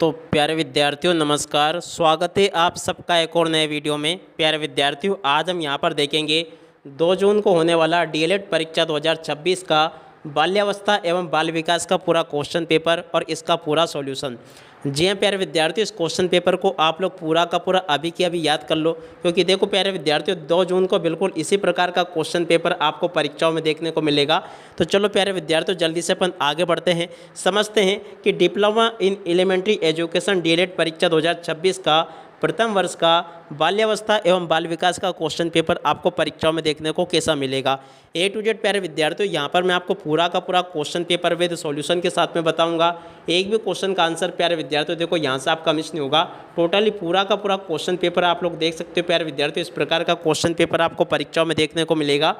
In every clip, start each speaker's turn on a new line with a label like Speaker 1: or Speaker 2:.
Speaker 1: तो प्यारे विद्यार्थियों नमस्कार, स्वागत है आप सबका एक और नए वीडियो में। प्यारे विद्यार्थियों, आज हम यहां पर देखेंगे 2 जून को होने वाला डीएलएड परीक्षा 2026 का बाल्यावस्था एवं बाल विकास का पूरा क्वेश्चन पेपर और इसका पूरा सॉल्यूशन। जी हाँ प्यारे विद्यार्थियों, इस क्वेश्चन पेपर को आप लोग पूरा का पूरा अभी के अभी याद कर लो, क्योंकि देखो प्यारे विद्यार्थियों 2 जून को बिल्कुल इसी प्रकार का क्वेश्चन पेपर आपको परीक्षाओं में देखने को मिलेगा। तो चलो प्यारे विद्यार्थियों, जल्दी से अपन आगे बढ़ते हैं, समझते हैं कि diploma in elementary education DElEd परीक्षा 2026 का प्रथम वर्ष का बाल्यावस्था एवं बाल विकास का क्वेश्चन पेपर आपको परीक्षाओं में देखने को कैसा मिलेगा। A to Z प्यारे विद्यार्थियों, यहाँ पर मैं आपको पूरा का पूरा क्वेश्चन पेपर विद सॉल्यूशन के साथ में बताऊंगा। एक भी क्वेश्चन का आंसर प्यारे विद्यार्थियों देखो यहाँ से आपका मिस नहीं होगा। टोटली पूरा का पूरा क्वेश्चन पेपर आप लोग देख सकते हो प्यारे विद्यार्थियों। इस प्रकार का क्वेश्चन पेपर आपको परीक्षाओं में देखने को मिलेगा।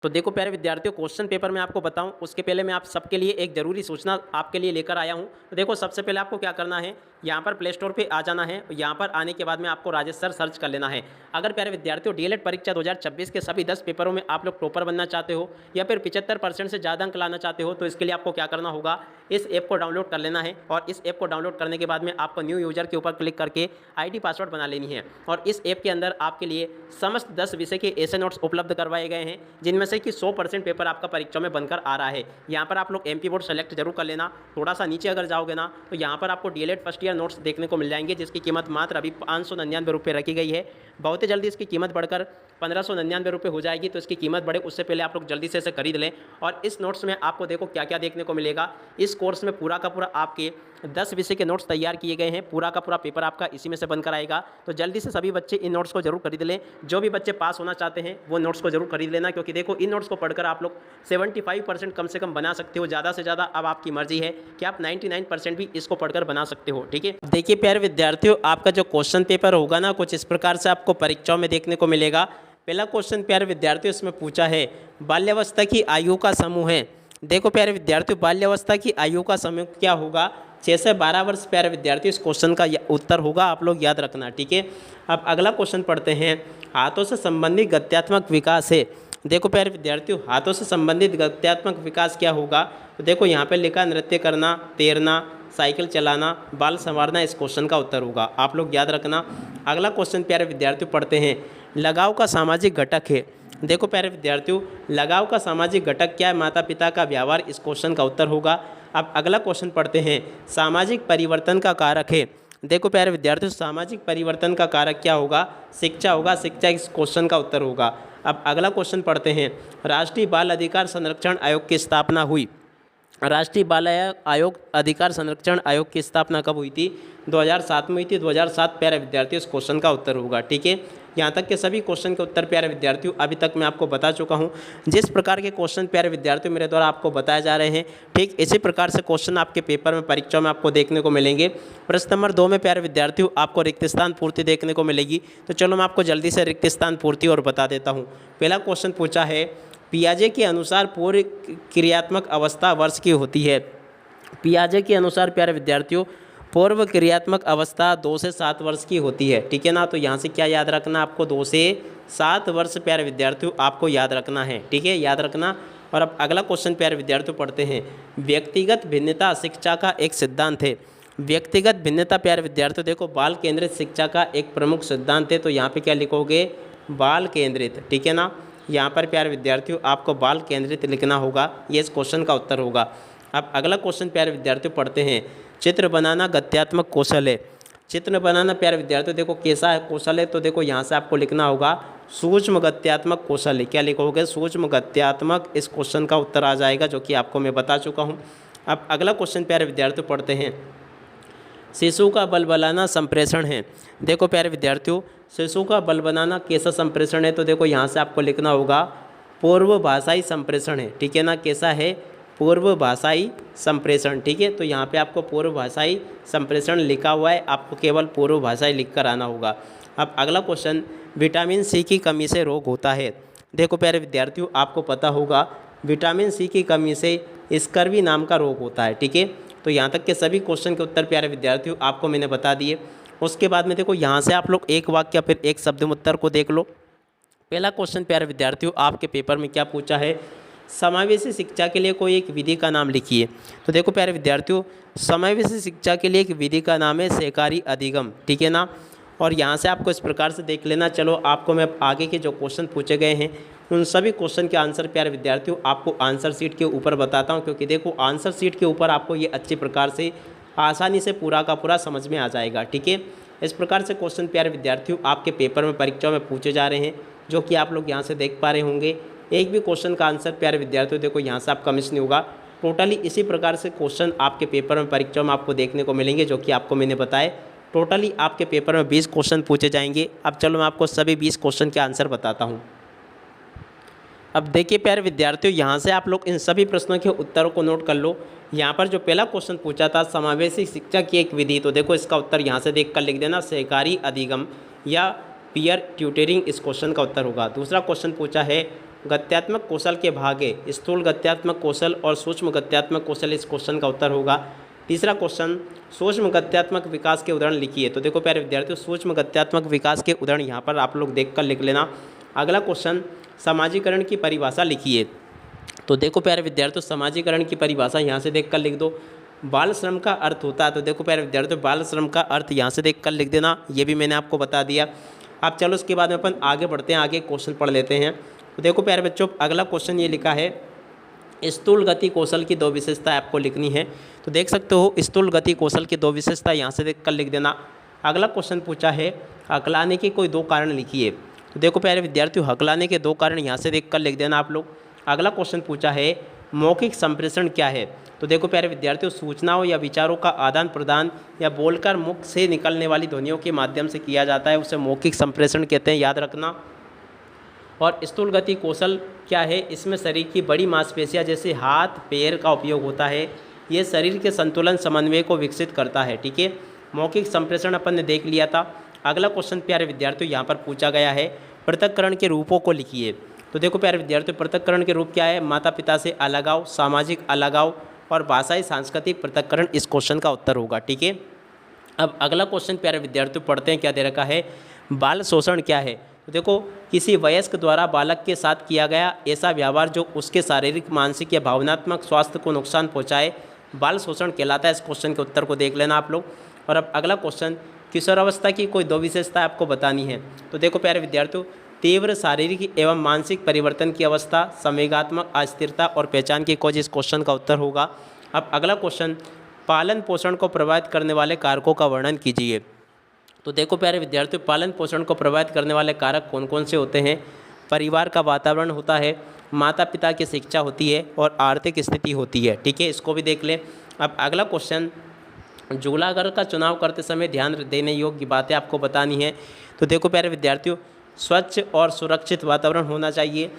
Speaker 1: तो देखो प्यारे विद्यार्थियों, क्वेश्चन पेपर मैं आपको बताऊं उसके पहले मैं आप सबके लिए एक ज़रूरी सूचना आपके लिए लेकर आया हूं। तो देखो सबसे पहले आपको क्या करना है, यहां पर प्ले स्टोर पे आ जाना है। यहां पर आने के बाद में आपको राजेश सर सर्च कर लेना है। अगर प्यारे विद्यार्थियों डीएलएड परीक्षा 2026 के सभी 10 पेपरों में आप लोग टॉपर बनना चाहते हो या फिर 75% से ज़्यादा अंक लाना चाहते हो, तो इसके लिए आपको क्या करना होगा, इस ऐप को डाउनलोड कर लेना है। और इस ऐप को डाउनलोड करने के बाद में आपको न्यू यूजर के ऊपर क्लिक करके ID पासवर्ड बना लेनी है। और इस ऐप के अंदर आपके लिए समस्त 10 विषय के ऐसे नोट्स उपलब्ध करवाए गए हैं जिनमें से कि 100% पेपर आपका परीक्षा में बनकर आ रहा है। यहाँ पर आप लोग MP बोर्ड सेलेक्ट जरूर कर लेना। थोड़ा सा नीचे अगर जाओगे ना तो यहाँ पर आपको डीएलएड फर्स्ट ईयर नोट्स देखने को मिल जाएंगे, जिसकी कीमत मात्र अभी 599 रुपये रखी गई है। बहुत ही जल्दी इसकी कीमत बढ़कर 1599 रुपये हो जाएगी। तो इसकी कीमत बढ़े उससे पहले आप लोग जल्दी से इसे खरीद लें। और इस नोट्स में आपको देखो क्या क्या देखने को मिलेगा। इस कोर्स में पूरा का पूरा आपके 10 विषय के नोट्स तैयार किए गए हैं। पूरा का पूरा पेपर आपका इसी में से बनकर आएगा। तो जल्दी से सभी बच्चे इन नोट्स को जरूर खरीद लें। जो भी बच्चे पास होना चाहते हैं वो नोट्स को जरूर खरीद लेना, क्योंकि देखो इन नोट्स को पढ़कर आप लोग 75% कम से कम बना सकते हो। ज़्यादा से ज़्यादा अब आपकी मर्जी है कि आप 99% भी इसको पढ़कर बना सकते हो। ठीक है, देखिए प्यारे विद्यार्थियों, आपका जो क्वेश्चन पेपर होगा ना कुछ इस प्रकार से आपको परीक्षाओं में देखने को मिलेगा। पहला क्वेश्चन प्यारे विद्यार्थियों इसमें पूछा है बाल्यावस्था की आयु का समूह है। देखो प्यारे विद्यार्थियों, बाल्यावस्था की आयु का समूह क्या होगा, 6 से 12 वर्ष। प्यारे विद्यार्थियों इस क्वेश्चन का उत्तर होगा, आप लोग याद रखना। ठीक है, अब अगला क्वेश्चन पढ़ते हैं। हाथों से संबंधित गत्यात्मक विकास है। देखो प्यारे विद्यार्थियों, हाथों से संबंधित गत्यात्मक विकास क्या होगा, तो देखो यहाँ पे लिखा नृत्य करना, तैरना, साइकिल चलाना, बाल संवारना इस क्वेश्चन का उत्तर होगा। आप लोग याद रखना। अगला क्वेश्चन प्यारे विद्यार्थियों पढ़ते हैं। लगाव का सामाजिक घटक है। देखो प्यारे विद्यार्थियों, लगाव का सामाजिक घटक क्या है, माता पिता का व्यवहार इस क्वेश्चन का उत्तर होगा। अब अगला क्वेश्चन पढ़ते हैं। सामाजिक परिवर्तन का कारक है। देखो प्यारे विद्यार्थियों, सामाजिक परिवर्तन का कारक क्या होगा, शिक्षा होगा। शिक्षा इस क्वेश्चन का उत्तर होगा। अब अगला क्वेश्चन पढ़ते हैं। राष्ट्रीय बाल अधिकार संरक्षण आयोग की स्थापना हुई। राष्ट्रीय बाल आयोग अधिकार संरक्षण आयोग की स्थापना कब हुई थी, 2007 में हुई थी। 2007 प्यारे विद्यार्थियों इस क्वेश्चन का उत्तर होगा। ठीक है, यहाँ तक के सभी क्वेश्चन के उत्तर प्यारे विद्यार्थियों अभी तक मैं आपको बता चुका हूँ। जिस प्रकार के क्वेश्चन प्यारे विद्यार्थियों मेरे द्वारा आपको बताए जा रहे हैं, ठीक इसी प्रकार से क्वेश्चन आपके पेपर में परीक्षा में आपको देखने को मिलेंगे। प्रश्न नंबर 2 में प्यारे विद्यार्थियों आपको रिक्त स्थान पूर्ति देखने को मिलेगी। तो चलो मैं आपको जल्दी से रिक्त स्थान पूर्ति और बता देता हूँ। पहला क्वेश्चन पूछा है, पियाजे के अनुसार पूर्व क्रियात्मक अवस्था वर्ष की होती है। पियाजे के अनुसार प्यारे विद्यार्थियों पूर्व क्रियात्मक अवस्था 2 से 7 वर्ष की होती है। ठीक है ना, तो यहाँ से क्या याद रखना आपको, 2 से 7 वर्ष प्यारे विद्यार्थियों आपको याद रखना है। ठीक है, याद रखना। और अब अगला क्वेश्चन प्यारे विद्यार्थियों पढ़ते हैं। व्यक्तिगत भिन्नता शिक्षा का एक सिद्धांत है। व्यक्तिगत भिन्नता प्यारे विद्यार्थियों देखो बाल केंद्रित शिक्षा का एक प्रमुख सिद्धांत है। तो यहाँ पर क्या लिखोगे, बाल केंद्रित। ठीक है ना, यहाँ पर प्यारे विद्यार्थियों आपको बाल केंद्रित लिखना होगा। ये इस क्वेश्चन का उत्तर होगा। अब अगला क्वेश्चन प्यारे विद्यार्थियों पढ़ते हैं। चित्र बनाना गत्यात्मक कौशल है। चित्र बनाना प्यारे विद्यार्थियों देखो कैसा है कौशल है, तो देखो यहाँ से आपको लिखना होगा सूक्ष्म गत्यात्मक कौशल है। क्या लिखोगे, सूक्ष्म गत्यात्मक इस क्वेश्चन का उत्तर आ जाएगा, जो कि आपको मैं बता चुका हूँ। अब अगला क्वेश्चन प्यारे विद्यार्थियों पढ़ते हैं। शिशु का बल बनाना संप्रेषण है। देखो प्यारे विद्यार्थियों, शिशु का बल बनाना कैसा संप्रेषण है, तो देखो यहाँ से आपको लिखना होगा पूर्व भाषाई संप्रेषण है। ठीक है ना, कैसा है, पूर्व भाषाई संप्रेषण। ठीक है, तो यहाँ पे आपको पूर्व भाषाई संप्रेषण लिखा हुआ है, आपको केवल पूर्व भाषाई लिख कर आना होगा। अब अगला क्वेश्चन, विटामिन सी की कमी से रोग होता है। देखो प्यारे विद्यार्थियों आपको पता होगा विटामिन सी की कमी से स्कर्वी नाम का रोग होता है। ठीक है, तो यहाँ तक के सभी क्वेश्चन के उत्तर प्यारे विद्यार्थियों आपको मैंने बता दिए। उसके बाद में देखो यहाँ से आप लोग एक वाक्य फिर एक शब्द उत्तर को देख लो। पहला क्वेश्चन प्यारे विद्यार्थियों आपके पेपर में क्या पूछा है, समावेशी शिक्षा के लिए कोई एक विधि का नाम लिखिए। तो देखो प्यारे विद्यार्थियों, समावेशी शिक्षा के लिए एक विधि का नाम है सहकारी अधिगम, ठीक है ना। और यहाँ से आपको इस प्रकार से देख लेना। चलो आपको मैं आगे के जो क्वेश्चन पूछे गए हैं उन सभी क्वेश्चन के आंसर प्यारे विद्यार्थियों आपको आंसर शीट के ऊपर बताता हूँ, क्योंकि देखो आंसर शीट के ऊपर आपको ये अच्छी प्रकार से आसानी से पूरा का पूरा समझ में आ जाएगा, ठीक है। इस प्रकार से क्वेश्चन प्यारे विद्यार्थियों आपके पेपर में परीक्षाओं में पूछे जा रहे हैं, जो कि आप लोग यहाँ से देख पा रहे होंगे। एक भी क्वेश्चन का आंसर प्यारे विद्यार्थियों देखो यहाँ से आपका मिस नहीं होगा। टोटली इसी प्रकार से क्वेश्चन आपके पेपर में परीक्षाओं में आपको देखने को मिलेंगे, जो कि आपको मैंने बताए। टोटली आपके पेपर में 20 क्वेश्चन पूछे जाएंगे। अब चलो मैं आपको सभी 20 क्वेश्चन के आंसर बताता हूँ। अब देखिए प्यारे विद्यार्थियों, यहाँ से आप लोग इन सभी प्रश्नों के उत्तरों को नोट कर लो। यहाँ पर जो पहला क्वेश्चन पूछा था समावेशी शिक्षा की एक विधि, तो देखो इसका उत्तर यहाँ से देख कर लिख देना, सहकारी अधिगम या पीयर ट्यूटरिंग इस क्वेश्चन का उत्तर होगा। दूसरा क्वेश्चन पूछा है गत्यात्मक कौशल के भागे, स्थूल गत्यात्मक कौशल और सूक्ष्म गत्यात्मक कौशल इस क्वेश्चन का उत्तर होगा। तीसरा क्वेश्चन सूक्ष्म गत्यात्मक विकास के उदाहरण लिखिए। तो देखो प्यारे विद्यार्थियों, सूक्ष्म गत्यात्मक विकास के उदाहरण यहाँ पर आप लोग देख कर लिख लेना। अगला क्वेश्चन समाजीकरण की परिभाषा लिखिए। तो देखो प्यारे विद्यार्थियों, समाजीकरण की परिभाषा यहाँ से देख कर लिख दो। बाल श्रम का अर्थ होता है, तो देखो प्यारे विद्यार्थियों बाल श्रम का अर्थ यहाँ से देख कर लिख देना, ये भी मैंने आपको बता दिया। अब चलो उसके बाद में अपन आगे बढ़ते हैं, आगे क्वेश्चन पढ़ लेते हैं। तो देखो प्यारे बच्चों, अगला क्वेश्चन ये लिखा है स्थूल गति कौशल की 2 विशेषता आपको लिखनी है। तो देख सकते हो स्थूल गति कौशल की 2 विशेषता यहाँ से देख कर लिख देना। अगला क्वेश्चन पूछा है हकलाने के कोई 2 कारण लिखिए। तो देखो प्यारे विद्यार्थियों, हकलाने के 2 कारण यहाँ से देख कर लिख देना आप लोग। अगला क्वेश्चन पूछा है मौखिक संप्रेषण क्या है। तो देखो प्यारे विद्यार्थियों, सूचनाओं या विचारों का आदान प्रदान या बोलकर मुख से निकलने वाली ध्वनियों के माध्यम से किया जाता है, उसे मौखिक संप्रेषण कहते हैं, याद रखना। और स्थूल गति कौशल क्या है, इसमें शरीर की बड़ी मांसपेशियां जैसे हाथ पैर का उपयोग होता है। ये शरीर के संतुलन समन्वय को विकसित करता है, ठीक है। मौखिक संप्रेषण अपन ने देख लिया था। अगला क्वेश्चन प्यारे विद्यार्थियों यहाँ पर पूछा गया है पृथक्करण के रूपों को लिखिए। तो देखो प्यारे विद्यार्थियों, पृथक्करण के रूप क्या है, माता पिता से अलगाव, सामाजिक अलगाव और भाषाई सांस्कृतिक पृथक्करण इस क्वेश्चन का उत्तर होगा, ठीक है। अब अगला क्वेश्चन प्यारे विद्यार्थियों पढ़ते हैं, क्या दे रखा है, बाल शोषण क्या है। तो देखो किसी वयस्क द्वारा बालक के साथ किया गया ऐसा व्यवहार जो उसके शारीरिक मानसिक या भावनात्मक स्वास्थ्य को नुकसान पहुंचाए, बाल शोषण कहलाता है। इस क्वेश्चन के उत्तर को देख लेना आप लोग। और अब अगला क्वेश्चन किशोरावस्था की कोई 2 विशेषता आपको बतानी है। तो देखो प्यारे विद्यार्थियों, तीव्र शारीरिक एवं मानसिक परिवर्तन की अवस्था, संवेगात्मक अस्थिरता और पहचान की खोज इस क्वेश्चन का उत्तर होगा। अब अगला क्वेश्चन पालन पोषण को प्रभावित करने वाले कारकों का वर्णन कीजिए। तो देखो प्यारे विद्यार्थियों, पालन पोषण को प्रभावित करने वाले कारक कौन कौन से होते हैं। परिवार का वातावरण होता है, माता पिता की शिक्षा होती है और आर्थिक स्थिति होती है, ठीक है, इसको भी देख लें। अब अगला क्वेश्चन झूलाघर का चुनाव करते समय ध्यान देने योग्य बातें आपको बतानी है। तो देखो प्यारे विद्यार्थियों, स्वच्छ और सुरक्षित वातावरण होना चाहिए,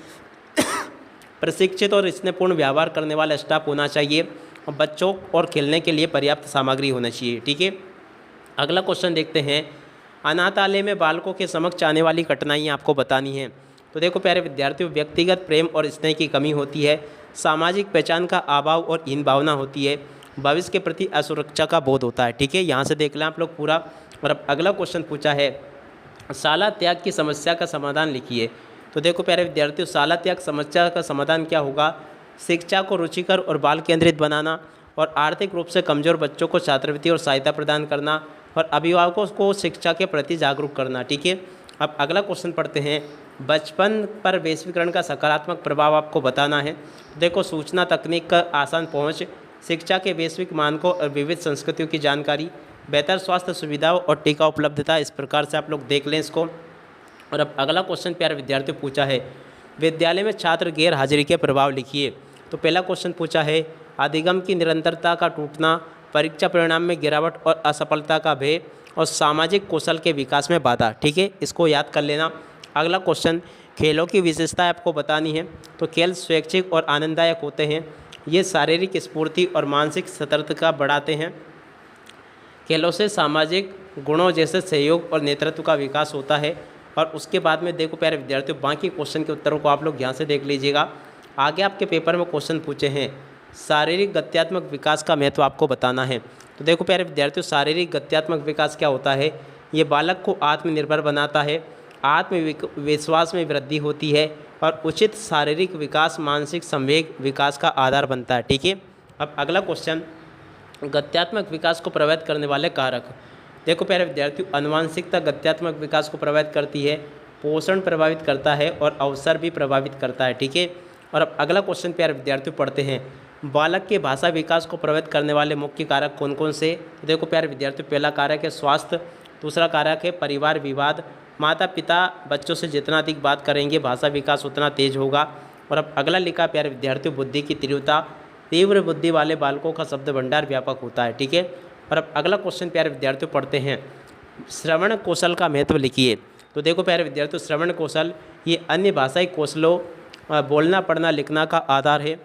Speaker 1: प्रशिक्षित और स्नेहपूर्ण व्यवहार करने वाला स्टाफ होना चाहिए और बच्चों और खेलने के लिए पर्याप्त सामग्री होना चाहिए, ठीक है। अगला क्वेश्चन देखते हैं, अनाथालय में बालकों के समक्ष आने वाली कठिनाइयाँ आपको बतानी है। तो देखो प्यारे विद्यार्थियों, व्यक्तिगत प्रेम और स्नेह की कमी होती है, सामाजिक पहचान का अभाव और हीन भावना होती है, भविष्य के प्रति असुरक्षा का बोध होता है, ठीक है, यहाँ से देख लें आप लोग पूरा। और अब अगला क्वेश्चन पूछा है शाला त्याग की समस्या का समाधान लिखिए। तो देखो प्यारे विद्यार्थियों, शाला त्याग समस्या का समाधान क्या होगा, शिक्षा को रुचिकर और बाल केंद्रित बनाना और आर्थिक रूप से कमज़ोर बच्चों को छात्रवृत्ति और सहायता प्रदान करना और अभिभावकों को शिक्षा के प्रति जागरूक करना, ठीक है। अब अगला क्वेश्चन पढ़ते हैं, बचपन पर वैश्वीकरण का सकारात्मक प्रभाव आपको बताना है। देखो सूचना तकनीक का आसान पहुँच, शिक्षा के वैश्विक मानकों और विविध संस्कृतियों की जानकारी, बेहतर स्वास्थ्य सुविधाओं और टीका उपलब्धता, इस प्रकार से आप लोग देख लें इसको। और अब अगला क्वेश्चन प्यारे विद्यार्थियों पूछा है, विद्यालय में छात्र गैर हाजिरी के प्रभाव लिखिए। तो पहला क्वेश्चन पूछा है अधिगम की निरंतरता का टूटना, परीक्षा परिणाम में गिरावट और असफलता का भय और सामाजिक कौशल के विकास में बाधा, ठीक है, इसको याद कर लेना। अगला क्वेश्चन खेलों की विशेषता आपको बतानी है। तो खेल स्वैच्छिक और आनंददायक होते हैं, ये शारीरिक स्फूर्ति और मानसिक सतर्कता बढ़ाते हैं। खेलों से सामाजिक गुणों जैसे सहयोग और नेतृत्व का विकास होता है। और उसके बाद में देखो प्यारे विद्यार्थियों, बाकी क्वेश्चन के उत्तरों को आप लोग यहाँ से देख लीजिएगा। आगे आपके पेपर में क्वेश्चन पूछे हैं शारीरिक गत्यात्मक विकास का महत्व आपको बताना है। तो देखो प्यारे विद्यार्थियों, शारीरिक गत्यात्मक विकास क्या होता है, ये बालक को आत्मनिर्भर बनाता है, आत्मविश्वास में वृद्धि होती है, और उचित शारीरिक विकास मानसिक संवेग विकास का आधार बनता है। ठीक है। अब अगला क्वेश्चन, गत्यात्मक विकास को प्रभावित करने वाले कारक। देखो प्यारे विद्यार्थियों, अनुवांशिकता गत्यात्मक विकास को प्रभावित करती है, पोषण प्रभावित करता है और अवसर भी प्रभावित करता है। ठीक है। और अब अगला क्वेश्चन प्यारे विद्यार्थियों पढ़ते हैं, बालक के भाषा विकास को प्रभावित करने वाले मुख्य कारक कौन कौन से। तो देखो प्यारे विद्यार्थियों, पहला कारक है स्वास्थ्य, दूसरा कारक है परिवार विवाद, माता पिता बच्चों से जितना अधिक बात करेंगे भाषा विकास उतना तेज होगा। और अब अगला लिखा प्यारे विद्यार्थियों, बुद्धि की तीव्रता, तीव्र बुद्धि वाले बालकों का शब्द भंडार व्यापक होता है। ठीक है। और अब अगला क्वेश्चन प्यारे विद्यार्थियों पढ़ते हैं, श्रवण कौशल का महत्व लिखिए। तो देखो प्यारे विद्यार्थियों, श्रवण कौशल ये अन्य भाषाई कौशलों बोलना पढ़ना लिखना का आधार है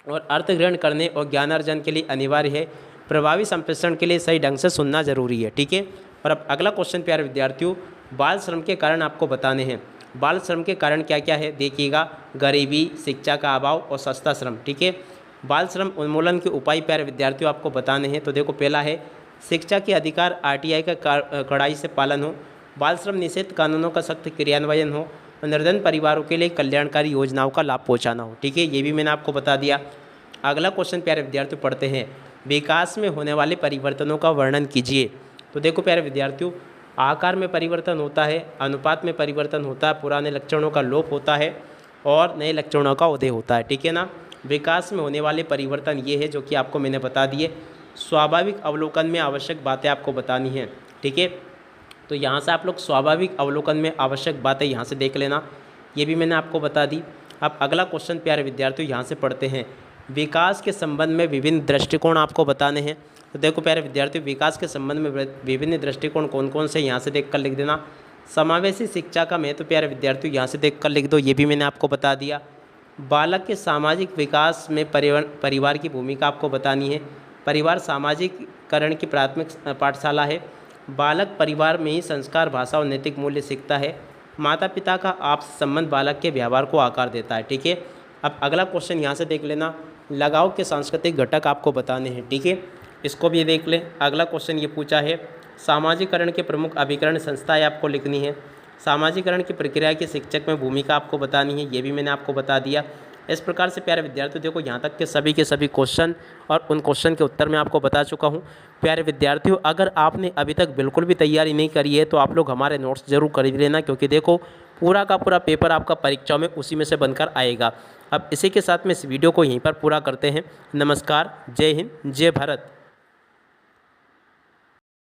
Speaker 1: और अर्थ ग्रहण करने और ज्ञानार्जन के लिए अनिवार्य है। प्रभावी संप्रेषण के लिए सही ढंग से सुनना जरूरी है। ठीक है। और अब अगला क्वेश्चन प्यारे विद्यार्थियों, बाल श्रम के कारण आपको बताने हैं। बाल श्रम के कारण क्या क्या है देखिएगा, गरीबी, शिक्षा का अभाव और सस्ता श्रम। ठीक है। बाल श्रम उन्मूलन के उपाय प्यारे विद्यार्थियों आपको बताने हैं। तो देखो पहला है शिक्षा के अधिकार RTI का कड़ाई से पालन हो, बाल श्रम निषेध कानूनों का सख्त क्रियान्वयन हो और निर्धन परिवारों के लिए कल्याणकारी योजनाओं का लाभ पहुंचाना हो। ठीक है, ये भी मैंने आपको बता दिया। अगला क्वेश्चन प्यारे विद्यार्थियों पढ़ते हैं, विकास में होने वाले परिवर्तनों का वर्णन कीजिए। तो देखो प्यारे विद्यार्थियों, आकार में परिवर्तन होता है, अनुपात में परिवर्तन होता है, पुराने लक्षणों का लोप होता है और नए लक्षणों का उदय होता है। ठीक है ना। विकास में होने वाले परिवर्तन ये है जो कि आपको मैंने बता दिए। स्वाभाविक अवलोकन में आवश्यक बातें आपको बतानी हैं। ठीक है। तो यहाँ से आप लोग स्वाभाविक अवलोकन में आवश्यक बातें यहाँ से देख लेना, ये भी मैंने आपको बता दी। अब अगला क्वेश्चन प्यारे विद्यार्थियों यहाँ से पढ़ते हैं, विकास के संबंध में विभिन्न दृष्टिकोण आपको बताने हैं। तो देखो प्यारे विद्यार्थियों, विकास के संबंध में विभिन्न दृष्टिकोण कौन कौन से यहाँ से देख कर लिख देना। समावेशी शिक्षा का महत्व प्यारे विद्यार्थियों यहाँ से देख कर लिख दो, ये भी मैंने आपको बता दिया। बालक के सामाजिक विकास में परिवार की भूमिका आपको बतानी है। परिवार सामाजिककरण की प्राथमिक पाठशाला है। बालक परिवार में ही संस्कार, भाषा और नैतिक मूल्य सीखता है। माता पिता का आपसी संबंध बालक के व्यवहार को आकार देता है। ठीक है। अब अगला क्वेश्चन यहाँ से देख लेना, लगाव के सांस्कृतिक घटक आपको बताने हैं। ठीक है, इसको भी देख लें। अगला क्वेश्चन ये पूछा है, सामाजिकरण के प्रमुख अभिकरण संस्थाएं आपको लिखनी है। सामाजिकरण की प्रक्रिया के शिक्षक में भूमिका आपको बतानी है, ये भी मैंने आपको बता दिया। इस प्रकार से प्यारे विद्यार्थियों देखो यहाँ तक के सभी क्वेश्चन और उन क्वेश्चन के उत्तर मैं आपको बता चुका हूँ। प्यारे विद्यार्थियों, अगर आपने अभी तक बिल्कुल भी तैयारी नहीं करी है तो आप लोग हमारे नोट्स जरूर खरीद लेना, क्योंकि देखो पूरा का पूरा पेपर आपका परीक्षाओं में उसी में से बनकर आएगा। अब इसी के साथ में इस वीडियो को यहीं पर पूरा करते हैं। नमस्कार, जय हिंद, जय भारत।